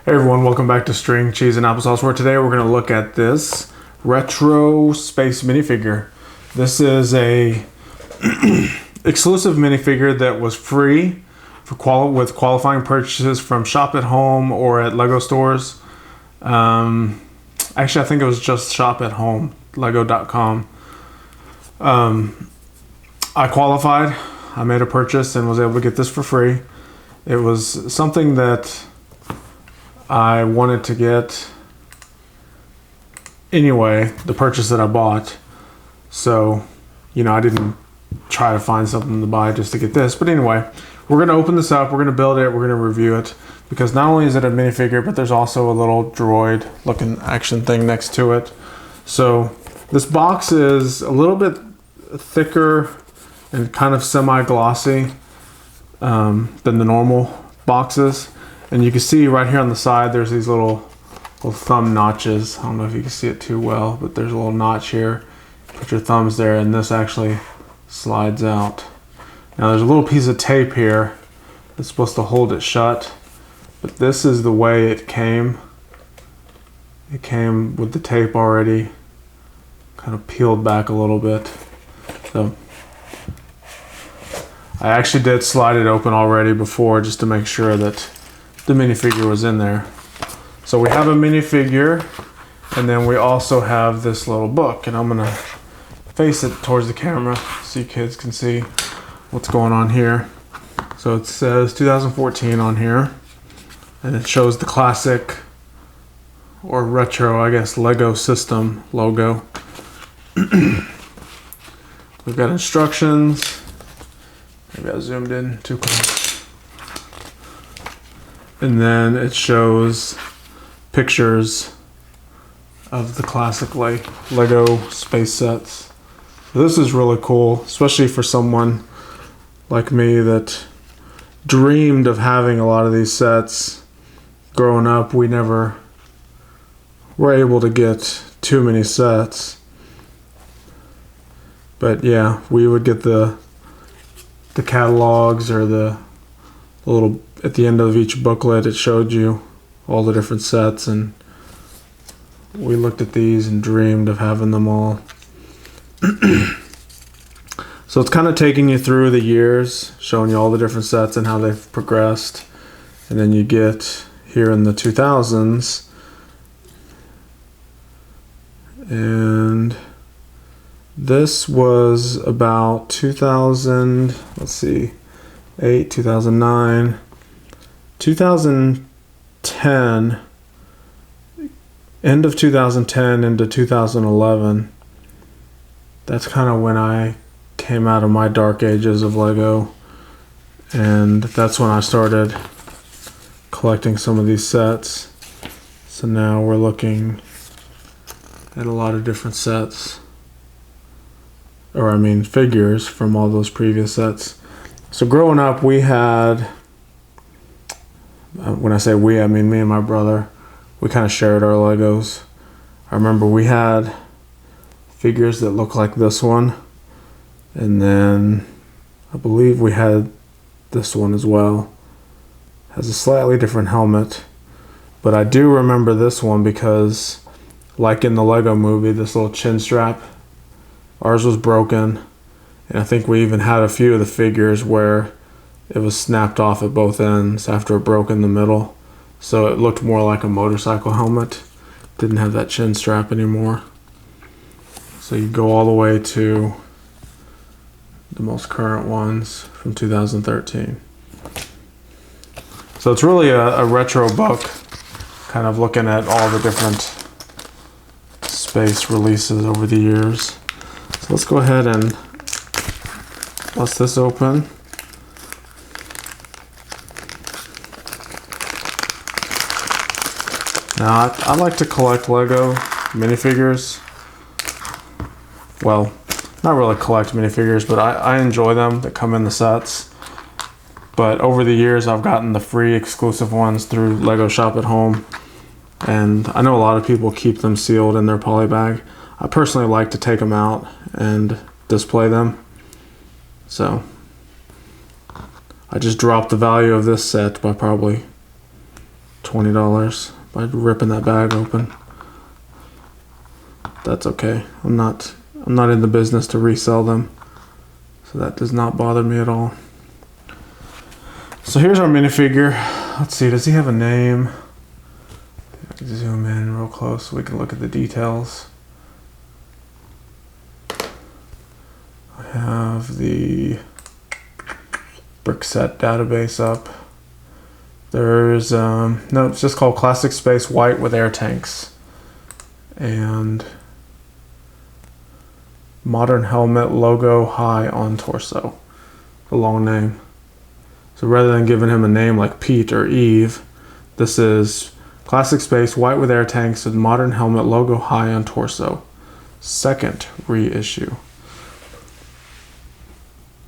Hey everyone, welcome back to String, Cheese, and Applesauce, where today we're going to look at this retro space minifigure. This is a exclusive minifigure that was free with qualifying purchases from Shop at Home or at Lego stores. Actually, I think it was just Shop at Home, lego.com. I qualified, I made a purchase and was able to get this for free. It was something that I wanted to get anyway, the purchase that I bought. So, I didn't try to find something to buy just to get this. But anyway, we're going to open this up, we're going to build it, we're going to review it. Because not only is it a minifigure, but there's also a little droid looking action thing next to it. So, this box is a little bit thicker and kind of semi-glossy than the normal boxes. And you can see right here on the side, there's these little thumb notches. I don't know if you can see it too well, but there's a little notch here. Put your thumbs there, and this actually slides out. Now there's a little piece of tape here that's supposed to hold it shut, but this is the way it came. It came with the tape already kind of peeled back a little bit. So I actually did slide it open already before just to make sure that the minifigure was in there. So we have a minifigure, and then we also have this little book, and I'm gonna face it towards the camera so you kids can see what's going on here. So it says 2014 on here, and it shows the classic or retro, I guess, Lego system logo. We've got instructions. Maybe I zoomed in too close. And then it shows pictures of the classic Lego space sets. This is really cool, especially for someone like me that dreamed of having a lot of these sets. Growing up, we never were able to get too many sets. But yeah, we would get the catalogs or the little, at the end of each booklet, it showed you all the different sets, and we looked at these and dreamed of having them all. So it's kind of taking you through the years, showing you all the different sets and how they've progressed. And then you get here in the 2000s, and this was about 2000, let's see, 8, 2009, 2010, end of 2010 into 2011. That's kind of when I came out of my dark ages of Lego, and that's when I started collecting some of these sets. So now we're looking at a lot of different sets, or I mean figures from all those previous sets. So growing up, we had, when I say we, I mean me and my brother, we kind of shared our Legos. I remember we had figures that looked like this one, and then I believe we had this one as well. Has a slightly different helmet, but I do remember this one because, like in the Lego movie, this little chin strap, ours was broken. And I think we even had a few of the figures where it was snapped off at both ends after it broke in the middle. So it looked more like a motorcycle helmet. Didn't have that chin strap anymore. So you go all the way to the most current ones from 2013. So it's really a retro book, kind of looking at all the different space releases over the years. So let's go ahead and bust this open. Now, I like to collect Lego minifigures. Well, not really collect minifigures, but I enjoy them that come in the sets. But over the years, I've gotten the free exclusive ones through Lego Shop at Home. And I know a lot of people keep them sealed in their poly bag. I personally like to take them out and display them. So I just dropped the value of this set by probably $20 by ripping that bag open. That's okay. I'm not in the business to resell them, so that does not bother me at all. So here's our minifigure. Let's see, does he have a name? I can zoom in real close so we can look at the details. I have the Brickset database up. There's no, it's just called Classic Space White with air tanks, and modern helmet logo high on torso. A long name. So rather than giving him a name like Pete or Eve, this is Classic Space White with air tanks and modern helmet logo high on torso. Second reissue.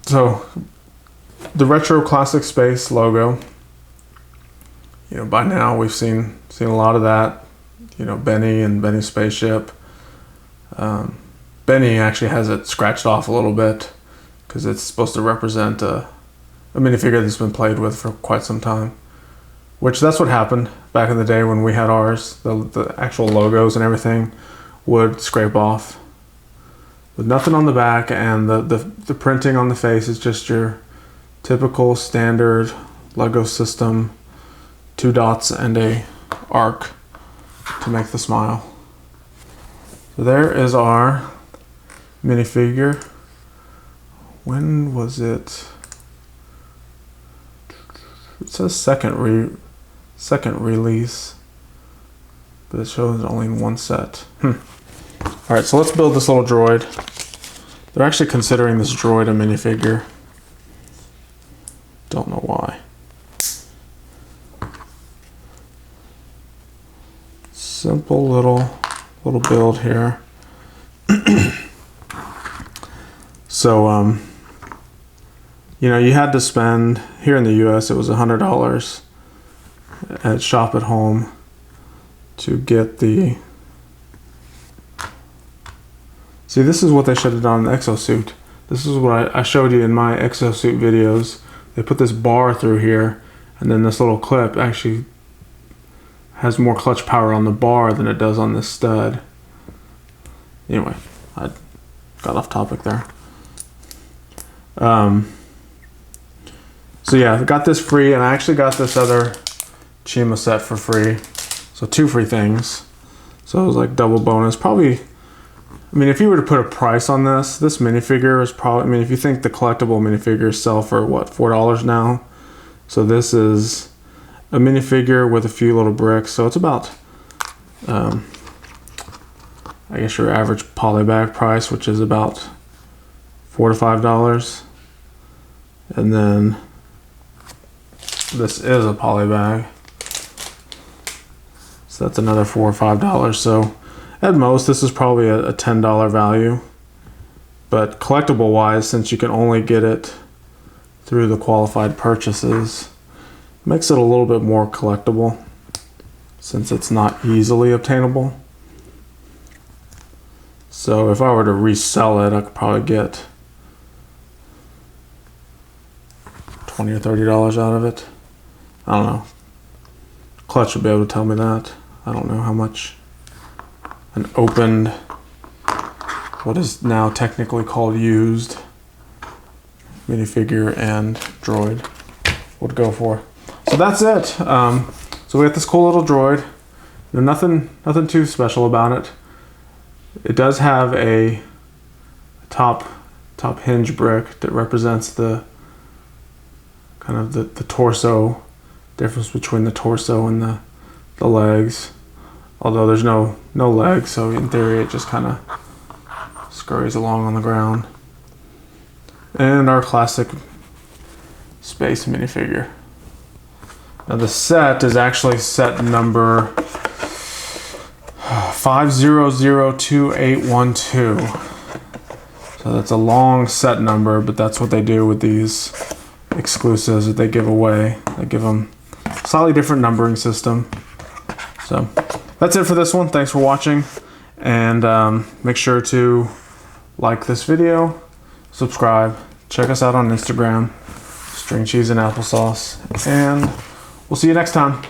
So the retro Classic Space logo, you know, by now we've seen a lot of that. You know, Benny and Benny's spaceship. Benny actually has it scratched off a little bit because it's supposed to represent a minifigure that's been played with for quite some time. Which that's what happened back in the day when we had ours. The actual logos and everything would scrape off. With nothing on the back, and the printing on the face is just your typical standard Lego system, 2 dots and a arc to make the smile. So there is our minifigure. When was it? It says second release, but it shows only in one set. All right, so let's build this little droid. They're actually considering this droid a minifigure. Don't know why. Simple little build here. So, you know, you had to spend, here in the US, it was $100 at Shop at Home to get the... See, this is what they should have done in the exosuit. This is what I showed you in my exosuit videos. They put this bar through here, and then this little clip actually has more clutch power on the bar than it does on this stud. Anyway, I got off topic there. So yeah, I got this free, and I actually got this other Chima set for free. So 2 free things. So it was like double bonus. Probably, I mean, if you were to put a price on this minifigure is probably, I mean, if you think the collectible minifigures sell for what, $4 now? So this is a minifigure with a few little bricks. So it's about, I guess your average polybag price, which is about $4 to $5. And then this is a polybag. So that's another $4 or $5. So at most, this is probably a $10 value. But collectible wise, since you can only get it through the qualified purchases, makes it a little bit more collectible since it's not easily obtainable. So if I were to resell it, I could probably get $20 or $30 out of it. I don't know. Clutch would be able to tell me that. I don't know how much an opened, what is now technically called used, minifigure and droid would go for. So that's it. So we got this cool little droid. You know, nothing too special about it. It does have a top hinge brick that represents the kind of the torso, difference between the torso and the legs. Although there's no legs, so in theory it just kind of scurries along on the ground. And our classic space minifigure. Now the set is actually set number 5002812. So that's a long set number, but that's what they do with these exclusives that they give away. They give them a slightly different numbering system. So that's it for this one. Thanks for watching, and make sure to like this video, subscribe, check us out on Instagram, String Cheese and Applesauce, and we'll see you next time.